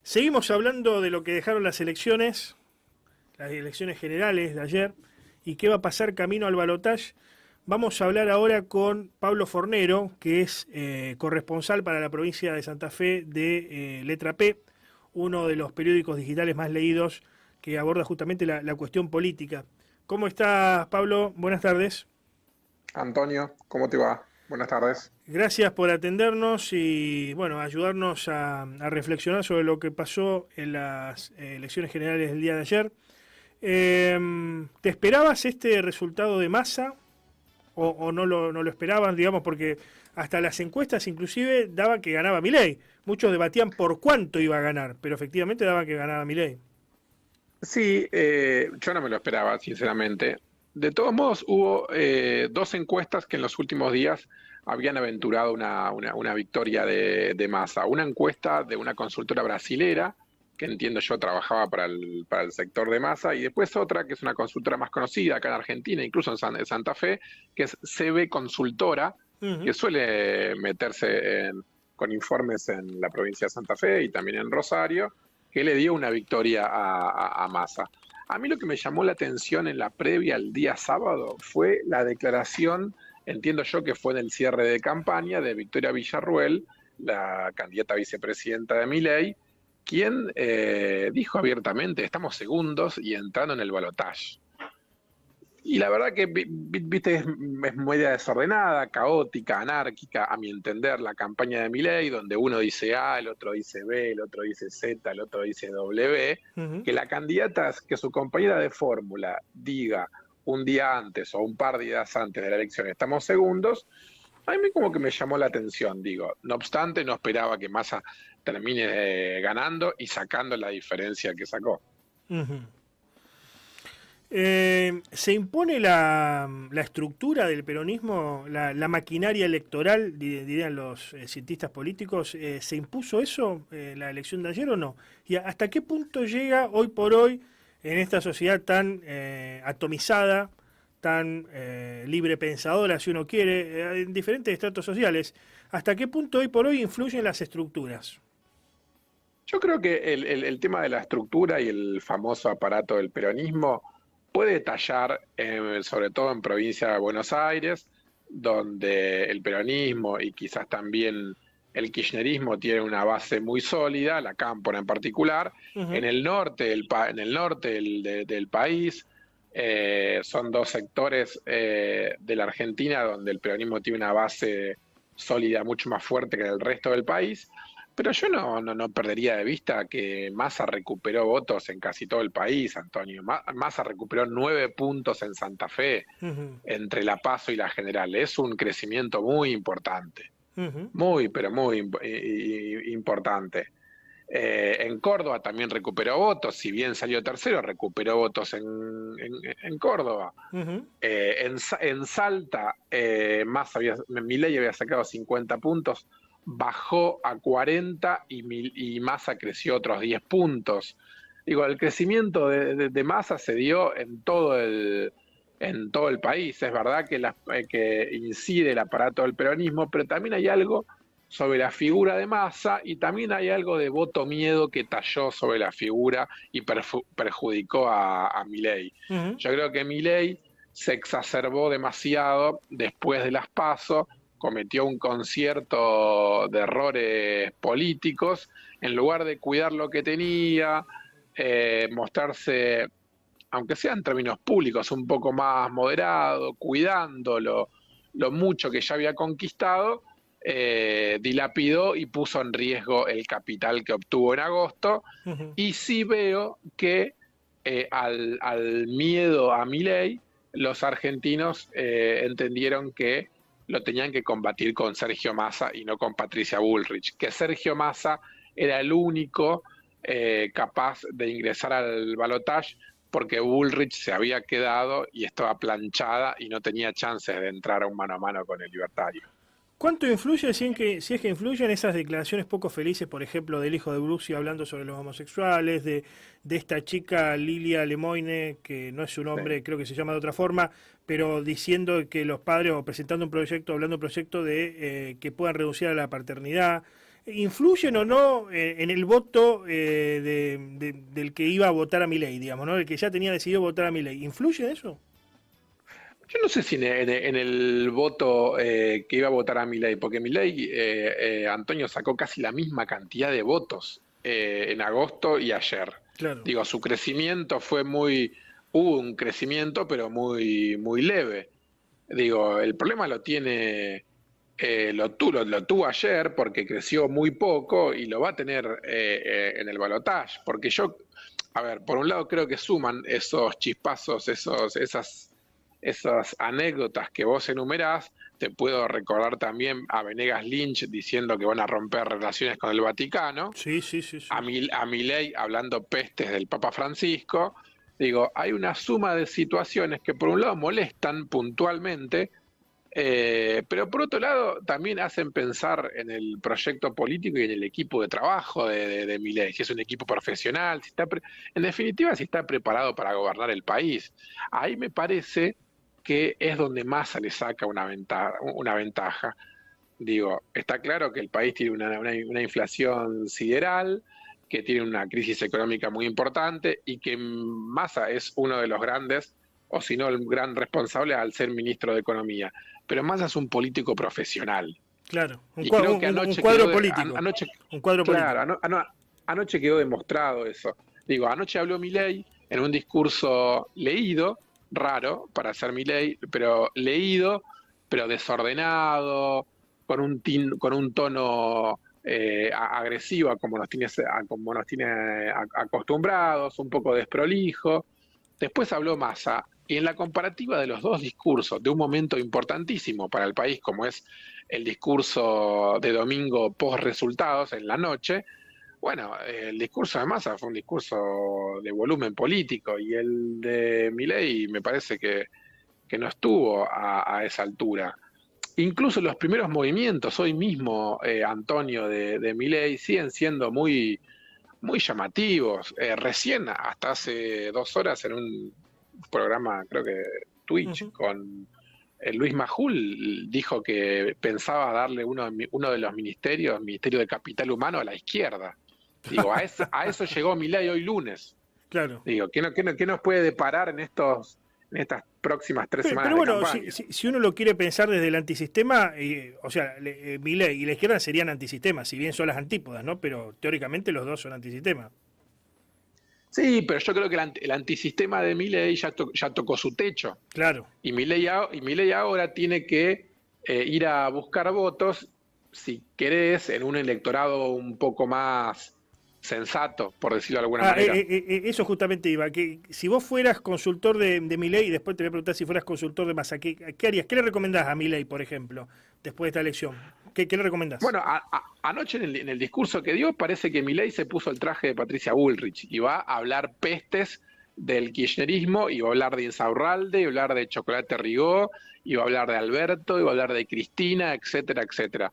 Seguimos hablando de lo que dejaron las elecciones generales de ayer, y qué va a pasar camino al balotaje. Vamos a hablar ahora con Pablo Fornero, que es corresponsal para la provincia de Santa Fe de Letra P, uno de los periódicos digitales más leídos que aborda justamente la cuestión política. ¿Cómo estás, Pablo? Buenas tardes. Antonio, ¿cómo te va? Buenas tardes. Gracias por atendernos y bueno, ayudarnos a reflexionar sobre lo que pasó en las elecciones generales del día de ayer. ¿Te esperabas este resultado de Massa o no lo esperabas, digamos, porque hasta las encuestas inclusive daban que ganaba Milei? Muchos debatían por cuánto iba a ganar, pero efectivamente daban que ganaba Milei. Sí, yo no me lo esperaba, sinceramente. De todos modos, hubo dos encuestas que en los últimos días habían aventurado una victoria de Massa. Una encuesta de una consultora brasilera, que entiendo yo trabajaba para el sector de Massa, y después otra que es una consultora más conocida acá en Argentina, incluso en Santa Fe, que es CB Consultora, que Ujú. suele meterse con informes en la provincia de Santa Fe y también en Rosario, que le dio una victoria a Massa. A mí lo que me llamó la atención en la previa al día sábado fue la declaración, entiendo yo que fue en el cierre de campaña de Victoria Villarruel, la candidata a vicepresidenta de Milei, quien dijo abiertamente, estamos segundos y entrando en el balotaje. Y la verdad que, viste, es muy desordenada, caótica, anárquica, a mi entender, la campaña de Milei, donde uno dice A, el otro dice B, el otro dice Z, el otro dice W, Ujú. que la candidata, que su compañera de fórmula diga un día antes o un par de días antes de la elección, estamos segundos, a mí como que me llamó la atención, digo. No obstante, no esperaba que Massa termine ganando y sacando la diferencia que sacó. Ujú. ¿Se impone la estructura del peronismo, la maquinaria electoral, dirían los cientistas políticos? ¿Se impuso eso la elección de ayer o no? ¿Y hasta qué punto llega hoy por hoy en esta sociedad tan atomizada, tan libre pensadora, si uno quiere, en diferentes estratos sociales? ¿Hasta qué punto hoy por hoy influyen las estructuras? Yo creo que el tema de la estructura y el famoso aparato del peronismo puede tallar, sobre todo en provincia de Buenos Aires, donde el peronismo y quizás también el kirchnerismo tienen una base muy sólida, la Cámpora en particular. En Ujú. el norte en el norte del país, son dos sectores de la Argentina donde el peronismo tiene una base sólida mucho más fuerte que en el resto del país. Pero yo no perdería de vista que Massa recuperó votos en casi todo el país, Antonio. Massa recuperó 9 puntos en Santa Fe Ujú. entre la PASO y la General. Es un crecimiento muy importante, Ujú. muy, pero muy importante. En Córdoba también recuperó votos, si bien salió tercero, recuperó votos en Córdoba. Ujú. En Salta, Milei había sacado 50 puntos, bajó a 40 y Massa creció otros 10 puntos. Digo, el crecimiento de Massa se dio en todo el país. Es verdad que incide el aparato del peronismo, pero también hay algo sobre la figura de Massa y también hay algo de voto miedo que talló sobre la figura y perjudicó a Milei. Ujú. Yo creo que Milei se exacerbó demasiado después de las PASO, cometió un concierto de errores políticos, en lugar de cuidar lo que tenía, mostrarse, aunque sea en términos públicos, un poco más moderado, cuidando lo mucho que ya había conquistado, dilapidó y puso en riesgo el capital que obtuvo en agosto. Ujú. Y sí veo que al miedo a Milei, los argentinos entendieron que lo tenían que combatir con Sergio Massa y no con Patricia Bullrich, que Sergio Massa era el único capaz de ingresar al balotaje porque Bullrich se había quedado y estaba planchada y no tenía chances de entrar a un mano a mano con el libertario. ¿Cuánto influye, si es que influyen esas declaraciones poco felices, por ejemplo, del hijo de Bruce hablando sobre los homosexuales, de esta chica Lilia Lemoine, que no es su Sí. nombre, creo que se llama de otra forma, pero diciendo que los padres, o presentando un proyecto, hablando de un proyecto de que puedan renunciar a la paternidad? ¿influyen o no en el voto del que iba a votar a Milei, digamos, ¿no? El que ya tenía decidido votar a Milei? ¿Influye en eso? Yo no sé si en el voto que iba a votar a Milei, porque Milei, Antonio, sacó casi la misma cantidad de votos en agosto y ayer. Claro, Digo, su crecimiento fue hubo un crecimiento, pero muy leve. Digo, el problema lo tiene, lo tuvo ayer porque creció muy poco y lo va a tener en el balotaje. Porque yo, a ver, por un lado creo que suman esos chispazos, esas anécdotas que vos enumerás. Te puedo recordar también a Venegas Lynch diciendo que van a romper relaciones con el Vaticano, sí, sí, sí, sí. a Milei hablando pestes del Papa Francisco. Digo, hay una suma de situaciones que por un lado molestan puntualmente, pero por otro lado también hacen pensar en el proyecto político y en el equipo de trabajo de Milei, si es un equipo profesional, si en definitiva si está preparado para gobernar el país. Ahí me parece que es donde Massa le saca una ventaja. Digo, está claro que el país tiene una inflación sideral, que tiene una crisis económica muy importante y que Massa es uno de los grandes, o si no el gran responsable al ser ministro de Economía. Pero Massa es un político profesional. Claro, Y creo que un anoche cuadro quedó, político. Un cuadro claro, político. anoche quedó demostrado eso. Digo, anoche habló Milei en un discurso leído, raro para ser Milei, pero leído, pero desordenado, con un tono agresivo, como nos tiene acostumbrados, un poco desprolijo. Después habló Massa, y en la comparativa de los dos discursos, de un momento importantísimo para el país, como es el discurso de domingo post resultados en la noche, bueno, el discurso de Massa fue un discurso de volumen político y el de Milei me parece que no estuvo a esa altura. Incluso los primeros movimientos, hoy mismo, Antonio, de Milei, siguen siendo muy llamativos. Recién, hasta hace 2 horas, en un programa, creo que Twitch, Ujú. con Luis Majul, dijo que pensaba darle uno de los ministerios, Ministerio de Capital Humano, a la izquierda. Digo, a eso llegó Milei hoy lunes. Claro. Digo, ¿qué nos puede deparar en estas próximas 3 semanas Pero de bueno, campaña? si uno lo quiere pensar desde el antisistema, o sea, Milei y la izquierda serían antisistemas, si bien son las antípodas, ¿no? Pero teóricamente los dos son antisistemas. Sí, pero yo creo que el antisistema de Milei ya tocó su techo. Claro. Y Milei ahora tiene que ir a buscar votos, si querés, en un electorado un poco más sensato, por decirlo de alguna manera. Eso justamente iba, que si vos fueras consultor de Milei, y después te voy a preguntar si fueras consultor de Massa, ¿qué harías? ¿Qué le recomendás a Milei, por ejemplo, después de esta elección? ¿Qué le recomendás? Bueno, anoche en el discurso que dio parece que Milei se puso el traje de Patricia Bullrich y va a hablar pestes del kirchnerismo, y va a hablar de Insaurralde, y va a hablar de Chocolate Rigó, y va a hablar de Alberto, y va a hablar de Cristina, etcétera, etcétera.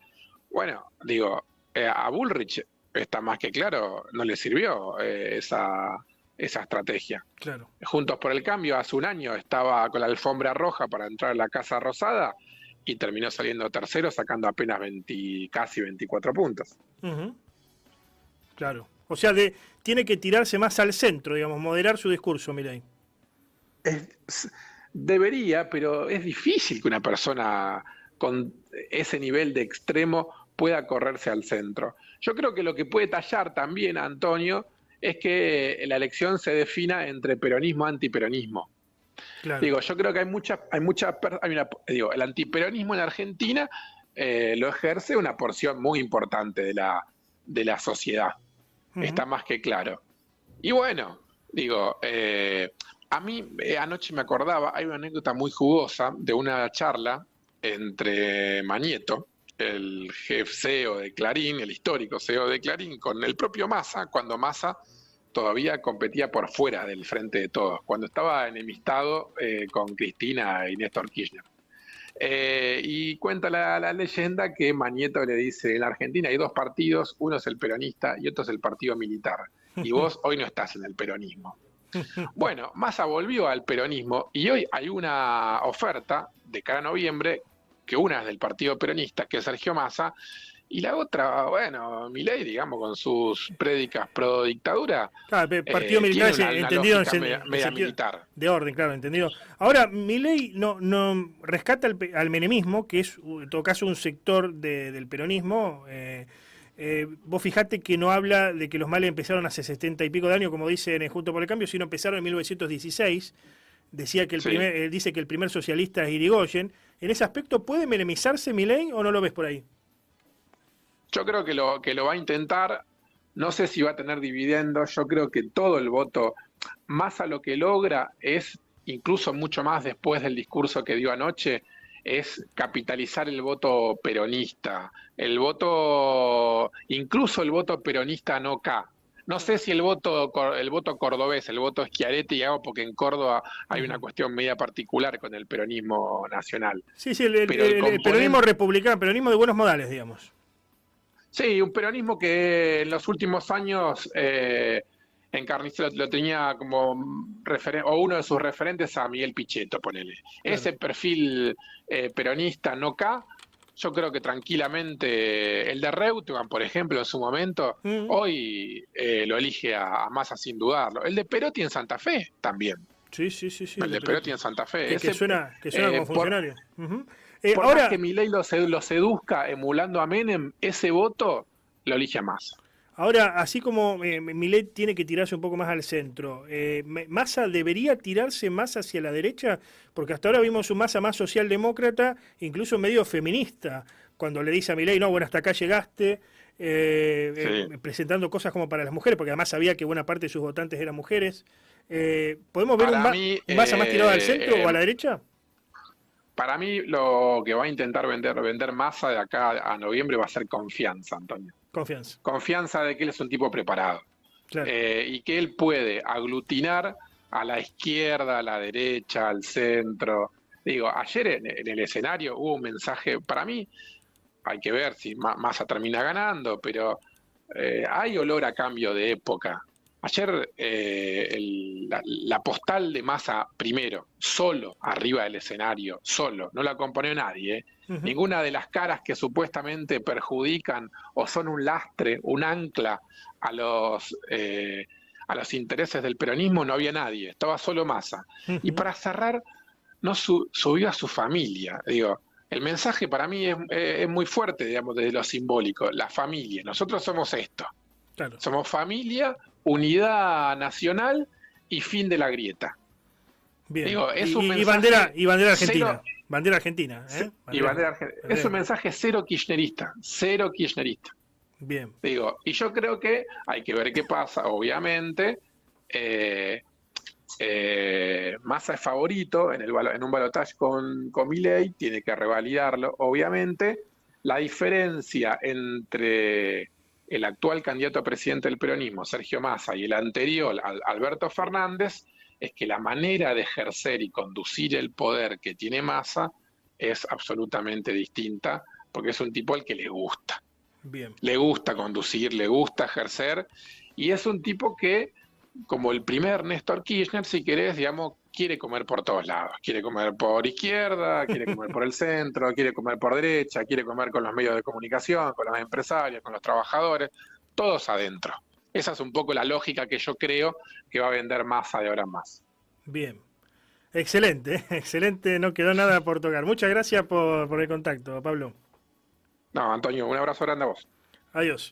Bueno, digo, a Bullrich está más que claro, no le sirvió esa estrategia. Claro. Juntos por el Cambio hace un año estaba con la alfombra roja para entrar a la Casa Rosada y terminó saliendo tercero, sacando apenas casi 24 puntos. Ujú. Claro. O sea, tiene que tirarse más al centro, digamos, moderar su discurso, Milei. Debería, pero es difícil que una persona con ese nivel de extremo pueda correrse al centro. Yo creo que lo que puede tallar también, Antonio, es que la elección se defina entre peronismo y antiperonismo. Claro. Digo, yo creo que el antiperonismo en Argentina lo ejerce una porción muy importante de la sociedad. Ujú. Está más que claro. Y bueno, digo, a mí anoche me acordaba, hay una anécdota muy jugosa de una charla entre Mañeto, el jefe CEO de Clarín, el histórico CEO de Clarín, con el propio Massa, cuando Massa todavía competía por fuera del Frente de Todos, cuando estaba enemistado con Cristina y Néstor Kirchner. Y cuenta la leyenda que Mañeto le dice: en Argentina hay dos partidos, uno es el peronista y otro es el partido militar, y vos hoy no estás en el peronismo. Bueno, Massa volvió al peronismo y hoy hay una oferta de cara a noviembre, que una es del partido peronista, que es Sergio Massa, Y la otra, bueno, Milei, digamos, con sus prédicas pro dictadura, Claro, partido militar tiene es una entendido lógica en media sentido militar. de orden, claro, entendido. Ahora, Milei no rescata al menemismo, que es en todo caso un sector del peronismo. Vos fijate que no habla de que los males empezaron hace 70 y pico de años, como dicen en Juntos por el Cambio, sino empezaron en 1916. Decía que Sí. él dice que el primer socialista es Irigoyen. ¿En ese aspecto puede menemizarse Milei o no lo ves por ahí? Yo creo que lo va a intentar. No sé si va a tener dividendos. Yo creo que todo el voto, más a lo que logra, es incluso mucho más después del discurso que dio anoche, es capitalizar el voto peronista, incluso el voto peronista no K. No sé si el voto cordobés, el voto Schiaretti, digamos, porque en Córdoba hay una Ujú. cuestión media particular con el peronismo nacional. Sí, sí, Pero el el peronismo componente. republicano, peronismo de buenos modales, digamos. Sí, un peronismo que en los últimos años Encarniza lo tenía como referente, o uno de sus referentes a Miguel Pichetto, ponele. Claro. Ese perfil peronista no K, yo creo que tranquilamente el de Reutemann, por ejemplo, en su momento, Mm. hoy lo elige a Massa sin dudarlo. El de Perotti en Santa Fe también. Sí, sí, sí, sí, el El de de Perotti Perotti. en Santa Fe. Que Ese, suena como por, funcionario. Ujú. por más que Ahora, Milei lo seduzca emulando a Menem, ese voto lo elige a Massa. ahora, así como Milei tiene que tirarse un poco más al centro, ¿Massa debería tirarse más hacia la derecha? Porque hasta ahora vimos un Massa más socialdemócrata, incluso medio feminista, cuando le dice a Milei, no, bueno, hasta acá llegaste, Sí. presentando cosas como para las mujeres, porque además sabía que buena parte de sus votantes eran mujeres. ¿Podemos ver Para mí, un Massa más tirado al centro o a la derecha? para mí lo que va a intentar vender Massa de acá a noviembre va a ser confianza, Antonio. Confianza, Confianza de que él es un tipo preparado claro. y que él puede aglutinar a la izquierda, a la derecha, al centro. Digo, ayer en el escenario hubo un mensaje, para mí, hay que ver si Massa termina ganando, pero hay olor a cambio de época. Ayer la postal de Massa primero, solo, arriba del escenario, solo, no la acompañó nadie. Ujú. Ninguna de las caras que supuestamente perjudican o son un lastre, un ancla a los intereses del peronismo, no había nadie, estaba solo Massa. Y Ujú. para cerrar, no subió a su familia. Digo, el mensaje para mí es muy fuerte, digamos, desde lo simbólico. La familia. Nosotros somos esto. Claro. Somos familia, unidad nacional y fin de la grieta. Bien. Digo, es un Y mensaje bandera argentina. cero. Bandera argentina, ¿eh? Y bandera argentina. Es un Bandera- mensaje cero kirchnerista. Cero kirchnerista. Bien. Digo, y yo creo que hay que ver qué pasa, obviamente. Eh, Massa es favorito en un balotaje con Milei, tiene que revalidarlo, obviamente. La diferencia entre el actual candidato a presidente del peronismo, Sergio Massa, y el anterior, Alberto Fernández, es que la manera de ejercer y conducir el poder que tiene Massa es absolutamente distinta, porque es un tipo al que Bien. le gusta conducir, le gusta ejercer, y es un tipo que como el primer Néstor Kirchner, si querés, digamos, quiere comer por todos lados. Quiere comer por izquierda, quiere comer por el centro, quiere comer por derecha, quiere comer con los medios de comunicación, con los empresarios, con los trabajadores, todos adentro. Esa es un poco la lógica que yo creo que va a vender Massa de ahora en más. Bien. Excelente, excelente. No quedó nada por tocar. Muchas gracias por el contacto, Pablo. No, Antonio, un abrazo grande a vos. Adiós.